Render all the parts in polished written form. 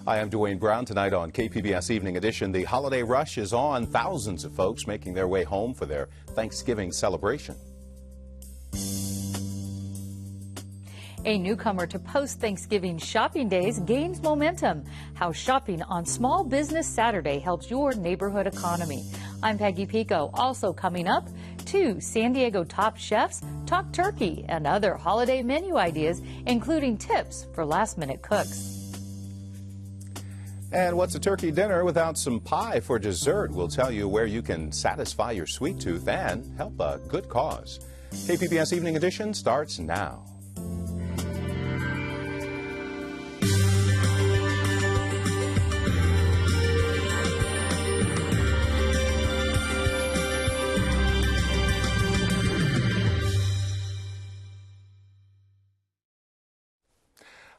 Hi, I'm Dwayne Brown. Tonight on KPBS Evening Edition, the holiday rush is on. Thousands of folks making their way home for their Thanksgiving celebration. A newcomer to post-Thanksgiving shopping days gains momentum. How shopping on Small Business Saturday helps your neighborhood economy. I'm Peggy Pico. Also coming up, 2 San Diego top chefs talk turkey and other holiday menu ideas, including tips for last-minute cooks. And what's a turkey dinner without some pie for dessert? We'll tell you where you can satisfy your sweet tooth and help a good cause. KPBS Evening Edition starts now.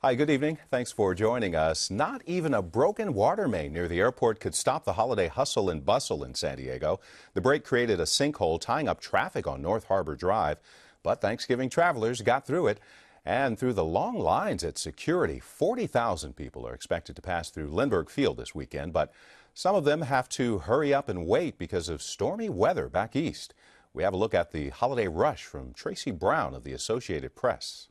Hi, good evening. Thanks for joining us. Not even a broken water main near the airport could stop the holiday hustle and bustle in San Diego. The break created a sinkhole tying up traffic on North Harbor Drive, but Thanksgiving travelers got through it. And through the long lines at security, 40,000 people are expected to pass through Lindbergh Field this weekend, but some of them have to hurry up and wait because of stormy weather back east. We have a look at the holiday rush from Tracy Brown of the Associated Press.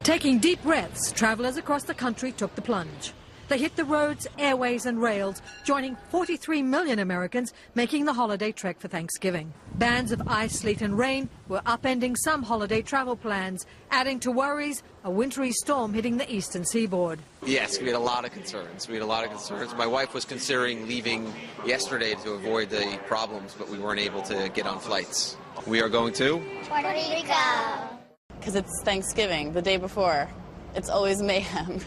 Taking deep breaths, travelers across the country took the plunge. They hit the roads, airways and rails, joining 43 million Americans making the holiday trek for Thanksgiving. Bands of ice, sleet and rain were upending some holiday travel plans, adding to worries, a wintry storm hitting the eastern seaboard. Yes, we had a lot of concerns. My wife was considering leaving yesterday to avoid the problems, but we weren't able to get on flights. We are going to Puerto Rico. Because it's Thanksgiving, the day before. It's always mayhem.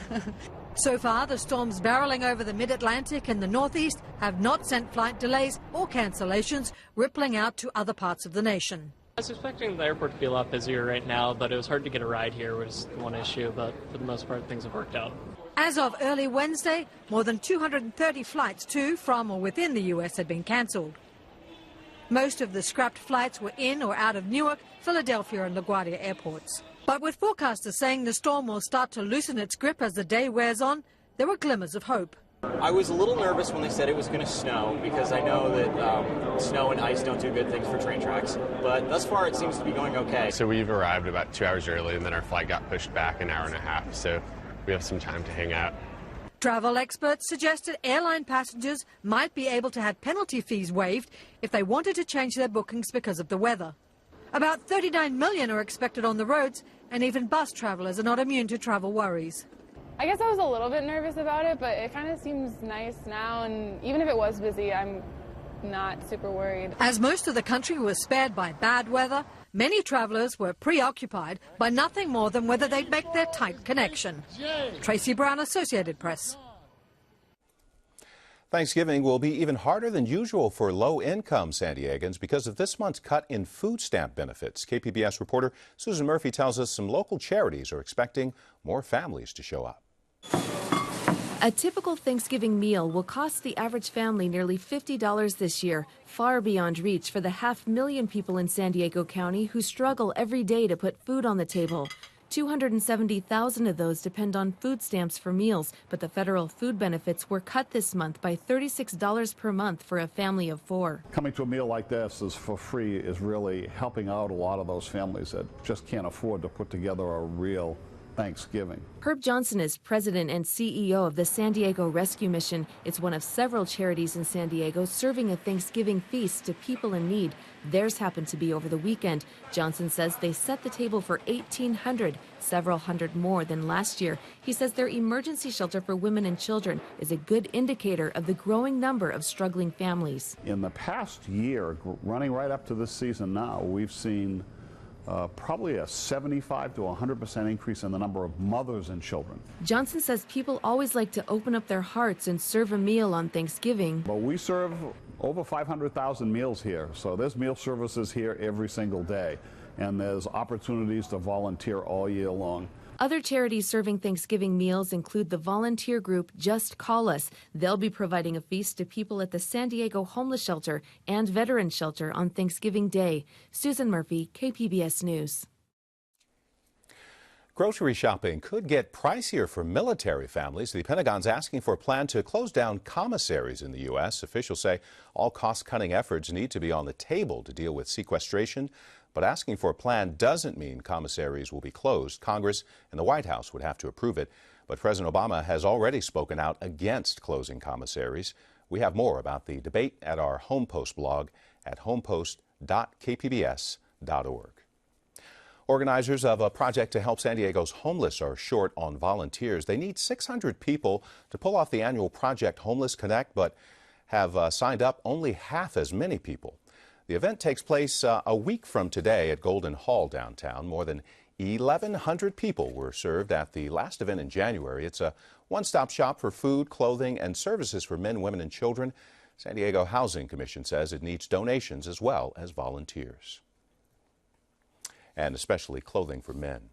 So far, the storms barreling over the mid-Atlantic and the Northeast have not sent flight delays or cancellations, rippling out to other parts of the nation. I was expecting the airport to be a lot busier right now, but it was hard to get a ride here was the one issue, but for the most part, things have worked out. As of early Wednesday, more than 230 flights to, from or within the U.S. had been cancelled. Most of the scrapped flights were in or out of Newark, Philadelphia and LaGuardia airports. But with forecasters saying the storm will start to loosen its grip as the day wears on, there were glimmers of hope. I was a little nervous when they said it was going to snow because I know that snow and ice don't do good things for train tracks. But thus far it seems to be going okay. So we've arrived about 2 hours early and then our flight got pushed back an hour and a half. So we have some time to hang out. Travel experts suggested airline passengers might be able to have penalty fees waived if they wanted to change their bookings because of the weather. About 39 million are expected on the roads, and even bus travelers are not immune to travel worries. I guess I was a little bit nervous about it, but it kind of seems nice now, and even if it was busy, I'm not super worried. As most of the country was spared by bad weather, many travelers were preoccupied by nothing more than whether they'd make their tight connection. Tracy Brown, Associated Press. Thanksgiving will be even harder than usual for low-income San Diegans because of this month's cut in food stamp benefits. KPBS reporter Susan Murphy tells us some local charities are expecting more families to show up. A typical Thanksgiving meal will cost the average family nearly $50 this year, far beyond reach for the 500,000 people in San Diego County who struggle every day to put food on the table. 270,000 of those depend on food stamps for meals, but the federal food benefits were cut this month by $36 per month for a family of 4. Coming to a meal like this is for free is really helping out a lot of those families that just can't afford to put together a real Thanksgiving. Herb Johnson is president and CEO of the San Diego Rescue Mission. It's one of several charities in San Diego serving a Thanksgiving feast to people in need. Theirs happened to be over the weekend. Johnson says they set the table for 1,800, several hundred more than last year. He says their emergency shelter for women and children is a good indicator of the growing number of struggling families. In the past year, running right up to this season now, we've seen probably a 75 to 100% increase in the number of mothers and children. Johnson says people always like to open up their hearts and serve a meal on Thanksgiving. But we serve over 500,000 meals here, so there's meal services here every single day, and there's opportunities to volunteer all year long. Other charities serving Thanksgiving meals include the volunteer group Just Call Us. They'll be providing a feast to people at the San Diego Homeless Shelter and Veterans Shelter on Thanksgiving Day. Susan Murphy, KPBS News. Grocery shopping could get pricier for military families. The Pentagon's asking for a plan to close down commissaries in the U.S. Officials say all cost-cutting efforts need to be on the table to deal with sequestration. But asking for a plan doesn't mean commissaries will be closed. Congress and the White House would have to approve it. But President Obama has already spoken out against closing commissaries. We have more about the debate at our HomePost blog at homepost.kpbs.org. Organizers of a project to help San Diego's homeless are short on volunteers. They need 600 people to pull off the annual Project Homeless Connect, but have signed up only half as many people. The event takes place a week from today at Golden Hall downtown. More than 1,100 people were served at the last event in January. It's a one-stop shop for food, clothing, and services for men, women, and children. San Diego Housing Commission says it needs donations as well as volunteers, and especially clothing for men.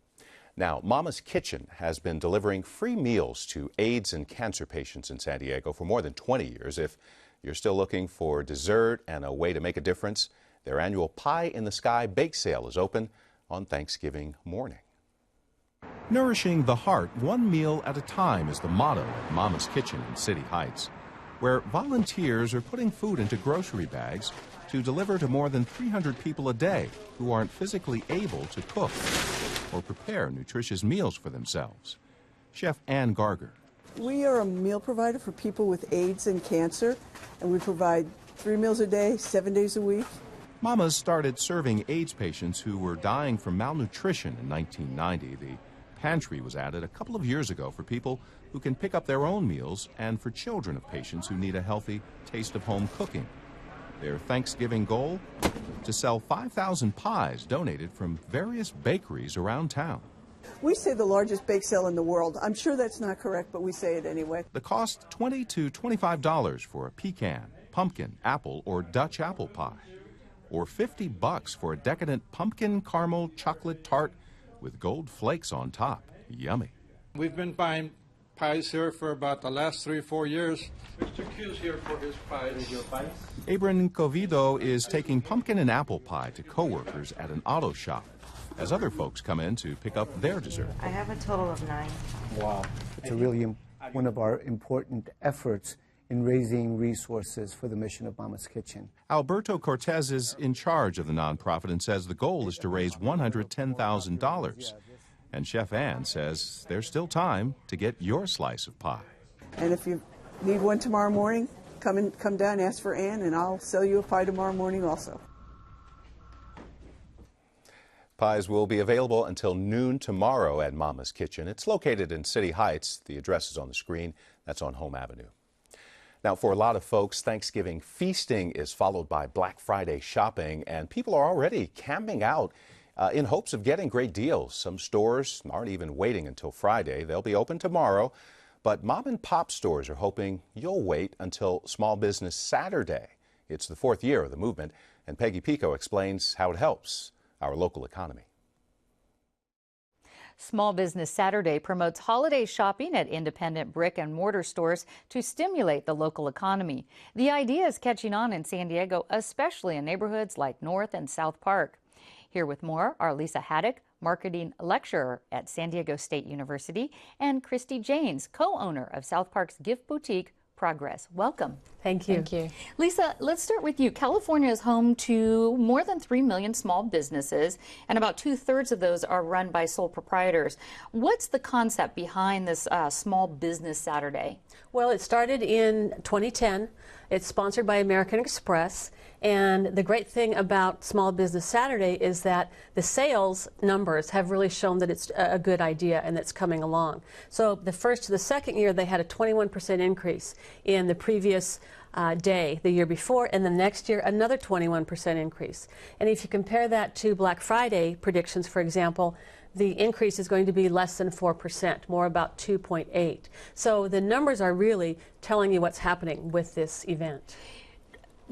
Now, Mama's Kitchen has been delivering free meals to AIDS and cancer patients in San Diego for more than 20 years. If you're still looking for dessert and a way to make a difference, their annual Pie in the Sky bake sale is open on Thanksgiving morning. Nourishing the heart one meal at a time is the motto at Mama's Kitchen in City Heights, where volunteers are putting food into grocery bags to deliver to more than 300 people a day who aren't physically able to cook or prepare nutritious meals for themselves. Chef Ann Garger. We are a meal provider for people with AIDS and cancer, and we provide 3 meals a day, 7 days a week. Mama's started serving AIDS patients who were dying from malnutrition in 1990. The pantry was added a couple of years ago for people who can pick up their own meals and for children of patients who need a healthy taste of home cooking. Their Thanksgiving goal? To sell 5,000 pies donated from various bakeries around town. We say the largest bake sale in the world. I'm sure that's not correct, but we say it anyway. The cost $20 to $25 for a pecan, pumpkin, apple, or Dutch apple pie, or $50 for a decadent pumpkin caramel chocolate tart with gold flakes on top. Yummy. We've been buying pies here for about the last 3 or 4 years. Mr. Q's here for his pies. Your pies? Abram Covido is taking pumpkin and apple pie to coworkers at an auto shop as other folks come in to pick up their dessert. I have a total of 9. Wow. It's really one of our important efforts in raising resources for the mission of Mama's Kitchen. Alberto Cortez is in charge of the nonprofit and says the goal is to raise $110,000. And Chef Ann says there's still time to get your slice of pie. And if you need one tomorrow morning, come down, ask for Ann, and I'll sell you a pie tomorrow morning also. Pies will be available until noon tomorrow at Mama's Kitchen. It's located in City Heights. The address is on the screen. That's on Home Avenue. Now, for a lot of folks, Thanksgiving feasting is followed by Black Friday shopping, and people are already camping out in hopes of getting great deals. Some stores aren't even waiting until Friday. They'll be open tomorrow, but mom and pop stores are hoping you'll wait until Small Business Saturday. It's the 4th year of the movement, and Peggy Pico explains how it helps our local economy. Small Business Saturday promotes holiday shopping at independent brick and mortar stores to stimulate the local economy. The idea is catching on in San Diego, especially in neighborhoods like North and South Park. Here with more are Lisa Haddock, marketing lecturer at San Diego State University, and Christy Janes, co-owner of South Park's gift boutique, Progress. Welcome. Thank you. Thank you. Lisa, let's start with you. California is home to more than 3 million small businesses, and about 2/3 of those are run by sole proprietors. What's the concept behind this Small Business Saturday? Well, it started in 2010. It's sponsored by American Express. And the great thing about Small Business Saturday is that the sales numbers have really shown that it's a good idea and it's coming along. So the first to the second year, they had a 21% increase in the previous day the year before, and the next year another 21% increase. And if you compare that to Black Friday predictions, for example, the increase is going to be less than 4%, more about 2.8. So the numbers are really telling you what's happening with this event.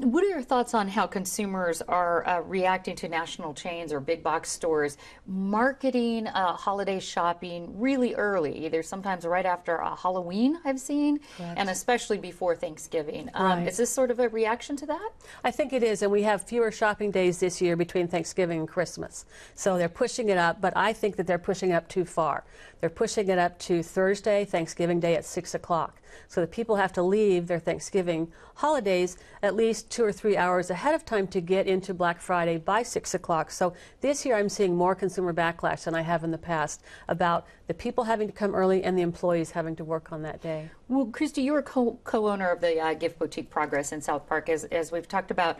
What are your thoughts on how consumers are reacting to national chains or big box stores marketing holiday shopping really early, either sometimes right after Halloween, I've seen, Correct. and especially before Thanksgiving? Right. Is this sort of a reaction to that? I think it is, and we have fewer shopping days this year between Thanksgiving and Christmas. So they're pushing it up, but I think that they're pushing it up too far. They're pushing it up to Thursday, Thanksgiving Day at 6 o'clock. So that people have to leave their Thanksgiving holidays at least 2 or 3 hours ahead of time to get into Black Friday by 6 o'clock. So this year I'm seeing more consumer backlash than I have in the past about the people having to come early and the employees having to work on that day. Well, Christy, you're a co-owner of the Gift Boutique Progress in South Park, as we've talked about.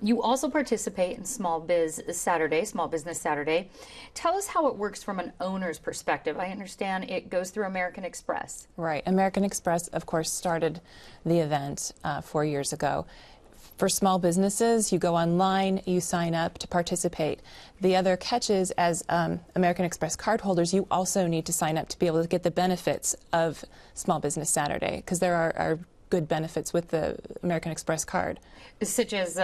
You also participate in Small Business Saturday. Tell us how it works from an owner's perspective. I understand it goes through American Express. Right. American Express, of course, started the event 4 years ago. For small businesses, you go online, you sign up to participate. The other catch is, as American Express cardholders, you also need to sign up to be able to get the benefits of Small Business Saturday, because there are good benefits with the American Express card. Such as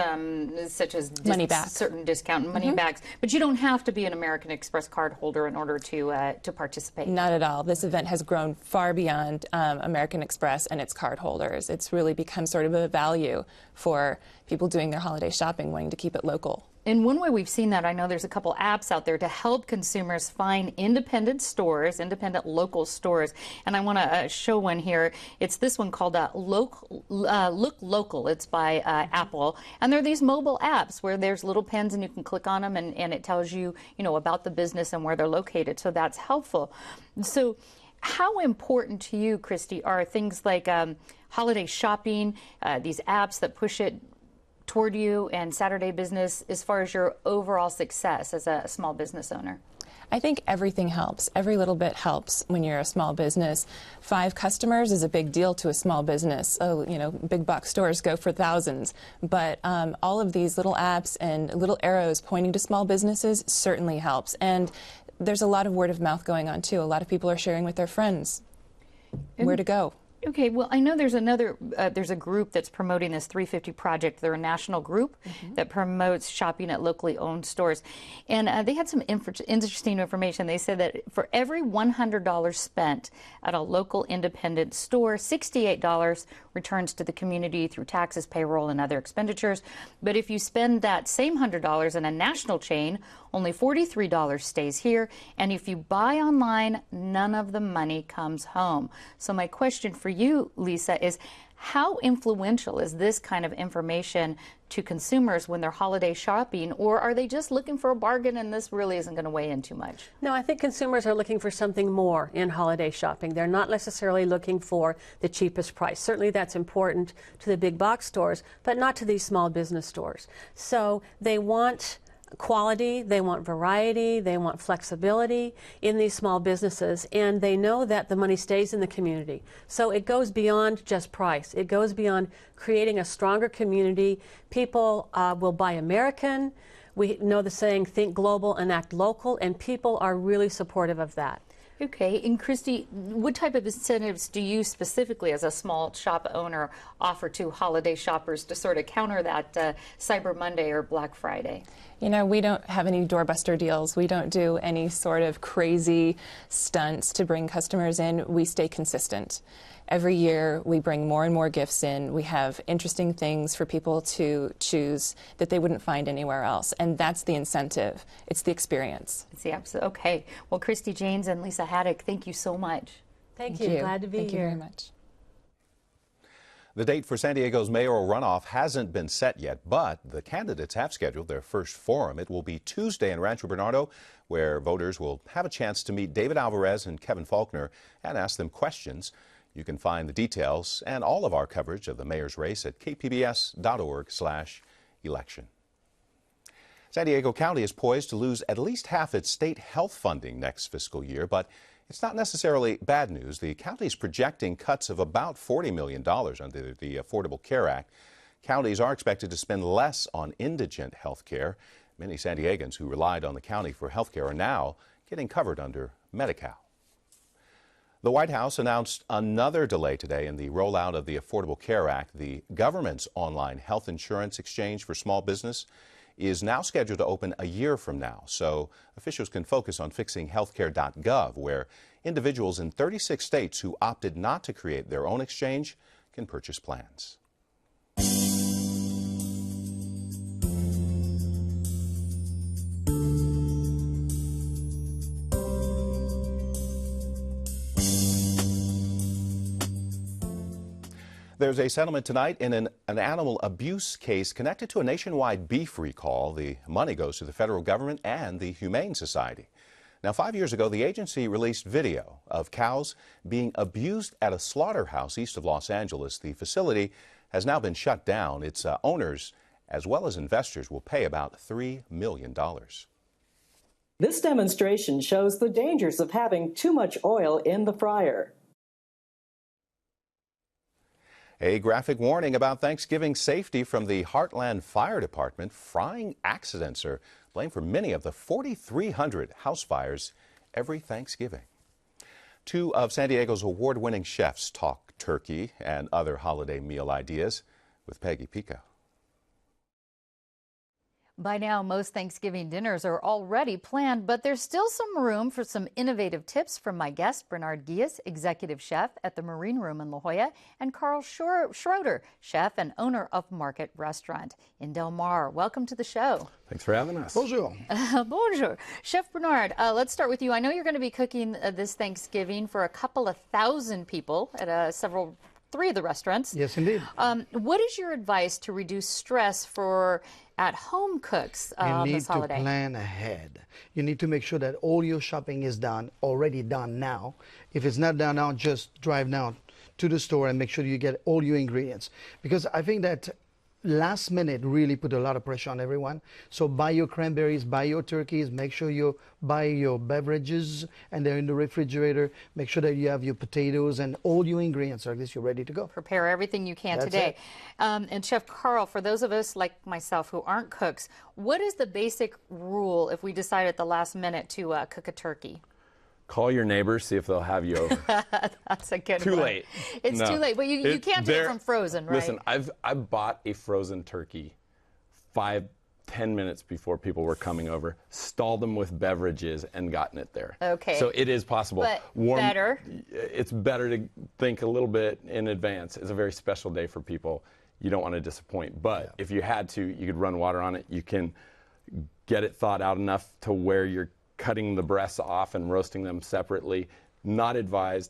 money back, certain discount money backs, but you don't have to be an American Express card holder in order to participate. Not at all. This event has grown far beyond American Express and its card holders. It's really become sort of a value for people doing their holiday shopping, wanting to keep it local. In one way we've seen that, I know there's a couple apps out there to help consumers find independent stores, independent local stores. And I want to show one here. It's this one called Look Local. It's by Apple. And there are these mobile apps where there's little pens and you can click on them and it tells you, about the business and where they're located. So that's helpful. So how important to you, Christy, are things like holiday shopping, these apps that push it toward you and Saturday business as far as your overall success as a small business owner? I think everything helps. Every little bit helps when you're a small business. 5 customers is a big deal to a small business. Oh, big box stores go for thousands. But all of these little apps and little arrows pointing to small businesses certainly helps. And there's a lot of word of mouth going on, too. A lot of people are sharing with their friends where to go. Okay, well, I know there's a group that's promoting this 350 project. They're a national group that promotes shopping at locally owned stores. And they had some interesting information. They said that for every $100 spent at a local independent store, $68 returns to the community through taxes, payroll, and other expenditures. But if you spend that same $100 in a national chain, only $43 stays here. And if you buy online, none of the money comes home. So my question for you, Lisa, is how influential is this kind of information to consumers when they're holiday shopping, or are they just looking for a bargain and this really isn't going to weigh in too much? No, I think consumers are looking for something more in holiday shopping. They're not necessarily looking for the cheapest price. Certainly that's important to the big box stores, but not to these small business stores. So they want quality, they want variety, they want flexibility in these small businesses, and they know that the money stays in the community. So it goes beyond just price. It goes beyond creating a stronger community. People will buy American. We know the saying, think global and act local, and people are really supportive of that. Okay, and Christy, what type of incentives do you specifically as a small shop owner offer to holiday shoppers to sort of counter that Cyber Monday or Black Friday? We don't have any doorbuster deals. We don't do any sort of crazy stunts to bring customers in. We stay consistent. Every year we bring more and more gifts in. We have interesting things for people to choose that they wouldn't find anywhere else. And that's the incentive. It's the experience. It's the absolute. Okay. Well, Christy Janes and Lisa Haddock, thank you so much. Thank you. Glad to be here. Thank you very much. The date for San Diego's mayoral runoff hasn't been set yet, but the candidates have scheduled their first forum. It will be Tuesday in Rancho Bernardo, where voters will have a chance to meet David Alvarez and Kevin Faulkner and ask them questions. You can find the details and all of our coverage of the mayor's race at kpbs.org/election. San Diego County is poised to lose at least half its state health funding next fiscal year, but it's not necessarily bad news. The county is projecting cuts of about $40 million under the Affordable Care Act. Counties are expected to spend less on indigent health care. Many San Diegans who relied on the county for health care are now getting covered under Medi-Cal. The White House announced another delay today in the rollout of the Affordable Care Act. The government's online health insurance exchange for small business is now scheduled to open a year from now, so officials can focus on fixing healthcare.gov, where individuals in 36 states who opted not to create their own exchange can purchase plans. There's a settlement tonight in an animal abuse case connected to a nationwide beef recall. The money goes to the federal government and the Humane Society. Now, 5 years ago, the agency released video of cows being abused at a slaughterhouse east of Los Angeles. The facility has now been shut down. Its owners, as well as investors, will pay about $3 million. This demonstration shows the dangers of having too much oil in the fryer. A graphic warning about Thanksgiving safety from the Heartland Fire Department. Frying accidents are blamed for many of the 4,300 house fires every Thanksgiving. Two of San Diego's award-winning chefs talk turkey and other holiday meal ideas with Peggy Pico. By now, most Thanksgiving dinners are already planned, but there's still some room for some innovative tips from my guest, Bernard Gies, executive chef at the Marine Room in La Jolla, and Carl Schroeder, chef and owner of Market Restaurant in Del Mar. Welcome to the show. Thanks for having us. Bonjour. Bonjour. Chef Bernard, let's start with you. I know you're going to be cooking this Thanksgiving for a couple of thousand people at three of the restaurants. Yes, indeed. What is your advice to reduce stress for at-home cooks on this holiday? You need to plan ahead. You need to make sure that all your shopping is already done now. If it's not done now, just drive down to the store and make sure you get all your ingredients. Because I think that last minute really put a lot of pressure on everyone. So buy your cranberries, buy your turkeys, make sure you buy your beverages and they're in the refrigerator. Make sure that you have your potatoes and all your ingredients, or at least you're ready to go. Prepare everything you can today. And Chef Carl, for those of us like myself who aren't cooks, what is the basic rule if we decide at the last minute to cook a turkey? Call your neighbors, see if they'll have you over. That's a good one. Too late. It's too late, but you can't do it from frozen, right? Listen, I bought a frozen turkey 5-10 minutes before people were coming over, stalled them with beverages, and gotten it there. Okay. So it is possible. But better? It's better to think a little bit in advance. It's a very special day for people. You don't want to disappoint. But if you had to, you could run water on it. You can get it thawed out enough to where you're cutting the breasts off and roasting them separately. Not advised.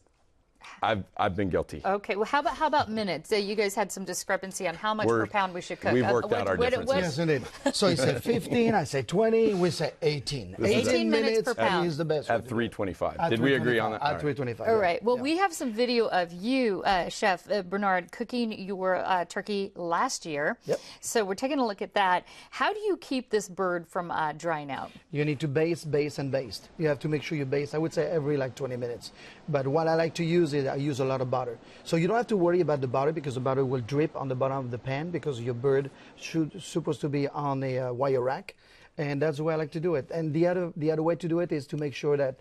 I've been guilty. Okay. Well, how about minutes? You guys had some discrepancy on how much per pound we should cook. We've worked out our differences. Yes, indeed. So you say 15, I say 20, we say 18. 18 minutes per pound. Is the best. At 325. Did we agree on that? At 325. All right. Well, we have some video of you, Chef Bernard, cooking your turkey last year. Yep. So we're taking a look at that. How do you keep this bird from drying out? You need to baste, and baste. You have to make sure you baste, I would say every 20 minutes. But what I like to use is I use a lot of butter. So you don't have to worry about the butter because the butter will drip on the bottom of the pan because your bird supposed to be on a wire rack. And that's the way I like to do it. And the other way to do it is to make sure that,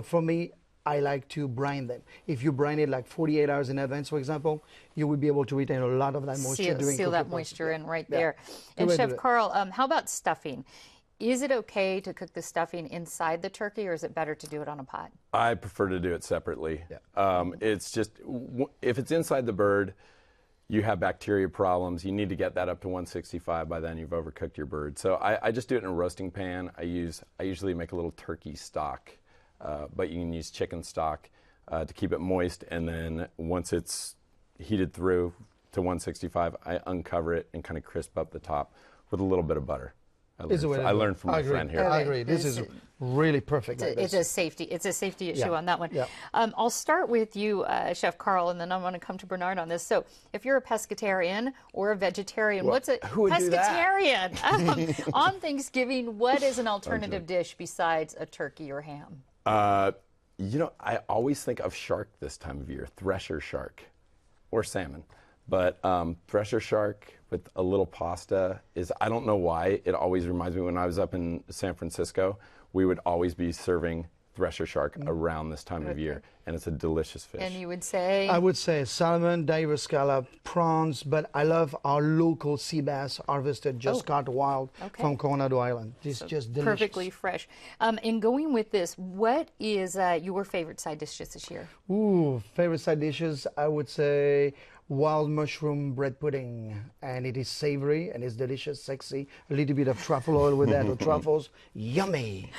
for me, I like to brine them. If you brine it like 48 hours in advance, for example, you will be able to retain a lot of that moisture. Seal that moisture in right there. And Chef Carl, how about stuffing? Is it okay to cook the stuffing inside the turkey, or is it better to do it on a pot? I prefer to do it separately. It's just, if it's inside the bird, you have bacteria problems. You need to get that up to 165. By then, you've overcooked your bird. So I just do it in a roasting pan. I usually make a little turkey stock, but you can use chicken stock to keep it moist. And then once it's heated through to 165, I uncover it and kind of crisp up the top with a little bit of butter. I learned from my friend here. I agree. This is really perfect. It's a safety issue on that one. I'll start with you, Chef Carl, and then I'm going to come to Bernard on this. So, if you're a pescatarian or a vegetarian, what's a pescatarian on Thanksgiving? What is an alternative dish besides a turkey or ham? I always think of shark this time of year, thresher shark, or salmon. But thresher shark with a little pasta I don't know why, it always reminds me when I was up in San Francisco, we would always be serving thresher shark around this time of year. and it's a delicious fish. And you would say? I would say salmon, diver scallop, prawns, but I love our local sea bass harvested, just caught wild from Coronado Island. It's just delicious. Perfectly fresh. In going with this, what is your favorite side dishes this year? Ooh, favorite side dishes, I would say wild mushroom bread pudding, and it is savory and it's delicious, sexy. A little bit of truffle oil with that, or truffles, yummy.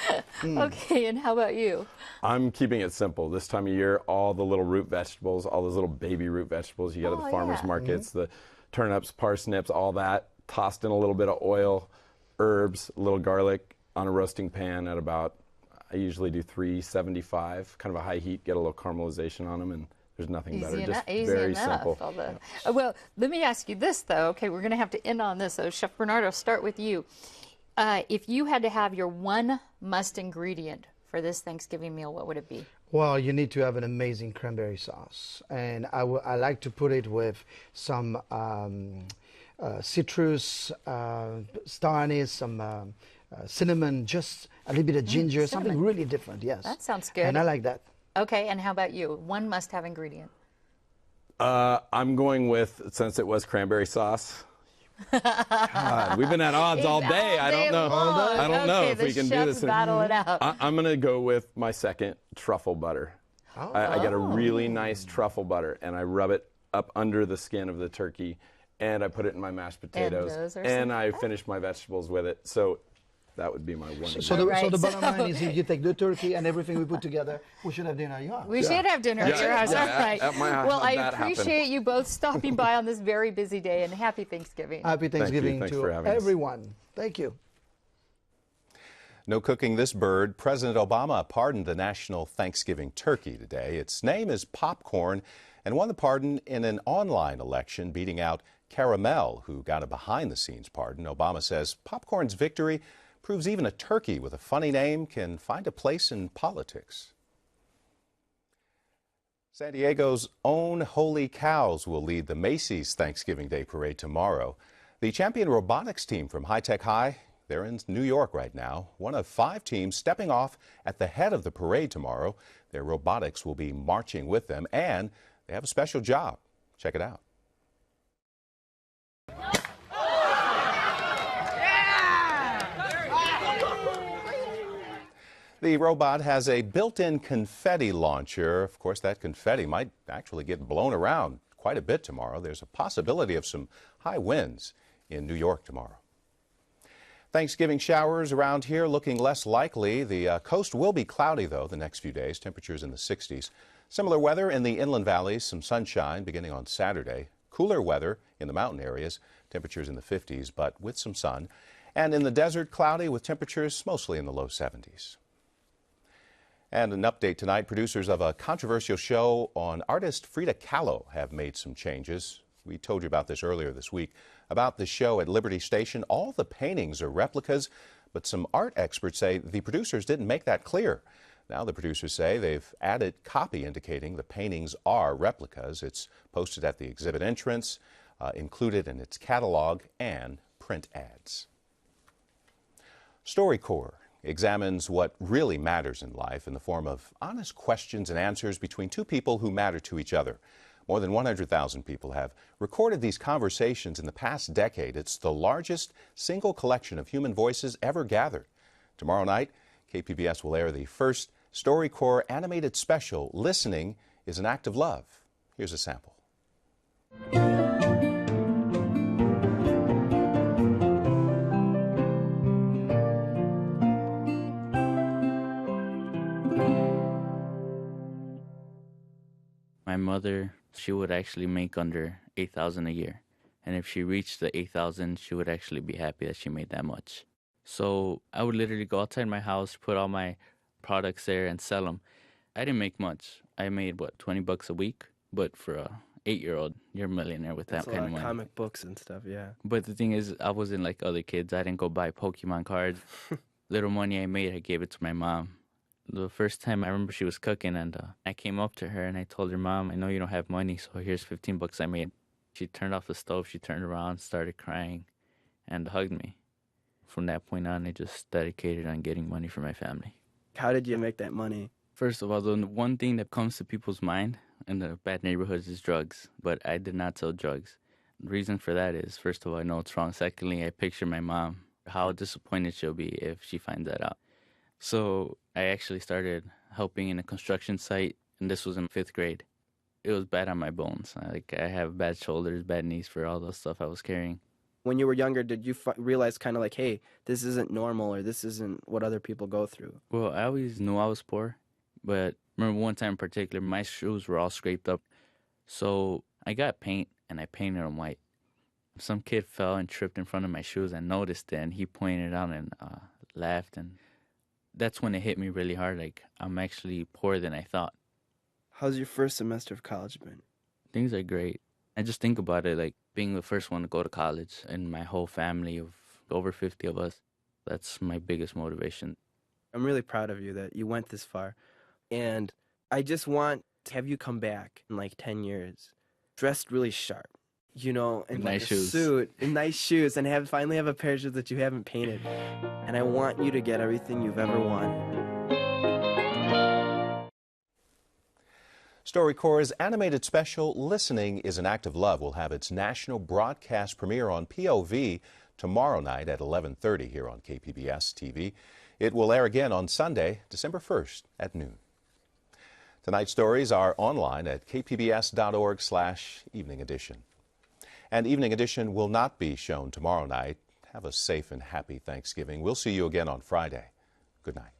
Okay, and how about you? I'm keeping it simple. This time of year, all the little root vegetables, all those little baby root vegetables you get at the farmers markets, the turnips, parsnips, all that, tossed in a little bit of oil, herbs, a little garlic on a roasting pan at about, I usually do 375, kind of a high heat, get a little caramelization on them, and there's nothing better. Just very simple. Well, let me ask you this, though. Okay, we're going to have to end on this. So, Chef Bernard, I'll start with you. If you had to have your one must ingredient for this Thanksgiving meal, what would it be? Well, you need to have an amazing cranberry sauce. And I like to put it with some citrus, star anise, some cinnamon, just a little bit of ginger, something really different, yes. That sounds good. And I like that. Okay, and how about you? One must-have ingredient. I'm going with, since it was cranberry sauce. God, we've been at odds all day. I don't know. I don't know if we can do this. Battle it out. I'm going to go with my second, truffle butter. I get a really nice truffle butter, and I rub it up under the skin of the turkey, and I put it in my mashed potatoes, and I finish my vegetables with it. So that would be my one. So the bottom line is, if you take the turkey and everything we put together, we should have dinner at your house. We should have dinner at your house. All right. At my house. Well, I appreciate you both stopping by on this very busy day, and happy Thanksgiving. Happy Thanksgiving to everyone. Thank you. No cooking this bird. President Obama pardoned the national Thanksgiving turkey today. Its name is Popcorn, and won the pardon in an online election, beating out Caramel, who got a behind-the-scenes pardon. Obama says Popcorn's victory proves even a turkey with a funny name can find a place in politics. San Diego's own Holy Cows will lead the Macy's Thanksgiving Day Parade tomorrow. The champion robotics team from High Tech High, they're in New York right now. One of 5 teams stepping off at the head of the parade tomorrow. Their robotics will be marching with them, and they have a special job. Check it out. The robot has a built-in confetti launcher. Of course, that confetti might actually get blown around quite a bit tomorrow. There's a possibility of some high winds in New York tomorrow. Thanksgiving showers around here looking less likely. The coast will be cloudy, though, the next few days. Temperatures in the 60s. Similar weather in the inland valleys. Some sunshine beginning on Saturday. Cooler weather in the mountain areas. Temperatures in the 50s, but with some sun. And in the desert, cloudy with temperatures mostly in the low 70s. And an update tonight, producers of a controversial show on artist Frida Kahlo have made some changes. We told you about this earlier this week. About the show at Liberty Station, all the paintings are replicas, but some art experts say the producers didn't make that clear. Now the producers say they've added copy indicating the paintings are replicas. It's posted at the exhibit entrance, included in its catalog and print ads. StoryCorps examines what really matters in life in the form of honest questions and answers between 2 people who matter to each other. More than 100,000 people have recorded these conversations in the past decade. It's the largest single collection of human voices ever gathered. Tomorrow night, KPBS will air the first StoryCorps animated special, Listening is an Act of Love. Here's a sample. My mother, she would actually make under $8,000 a year. And if she reached the $8,000, she would actually be happy that she made that much. So I would literally go outside my house, put all my products there and sell them. I didn't make much. I made, $20 a week? But for a 8-year-old, you're a millionaire with that kind of money. Comic books and stuff, yeah. But the thing is, I wasn't like other kids. I didn't go buy Pokemon cards. Little money I made, I gave it to my mom. The first time I remember she was cooking, and I came up to her and I told her, Mom, I know you don't have money, so here's $15 I made. She turned off the stove, she turned around, started crying, and hugged me. From that point on, I just dedicated on getting money for my family. How did you make that money? First of all, the one thing that comes to people's mind in the bad neighborhoods is drugs, but I did not sell drugs. The reason for that is, first of all, I know it's wrong. Secondly, I picture my mom, how disappointed she'll be if she finds that out. So I actually started helping in a construction site, and this was in 5th grade. It was bad on my bones. I have bad shoulders, bad knees for all the stuff I was carrying. When you were younger, did you realize kind of like, hey, this isn't normal or this isn't what other people go through? Well, I always knew I was poor, but remember one time in particular, my shoes were all scraped up. So I got paint, and I painted them white. Some kid fell and tripped in front of my shoes and noticed it, and he pointed out and laughed. And that's when it hit me really hard, like I'm actually poorer than I thought. How's your first semester of college been? Things are great. I just think about it like being the first one to go to college and my whole family of over 50 of us. That's my biggest motivation. I'm really proud of you that you went this far. And I just want to have you come back in like 10 years, dressed really sharp, you know, and like nice shoes. Suit and nice shoes, and finally have a pair of shoes that you haven't painted. And I want you to get everything you've ever wanted. StoryCorps' animated special, Listening is an Act of Love, will have its national broadcast premiere on POV tomorrow night at 11:30 here on KPBS TV. It will air again on Sunday, December 1st at noon. Tonight's stories are online at kpbs.org/Evening Edition. And Evening Edition will not be shown tomorrow night. Have a safe and happy Thanksgiving. We'll see you again on Friday. Good night.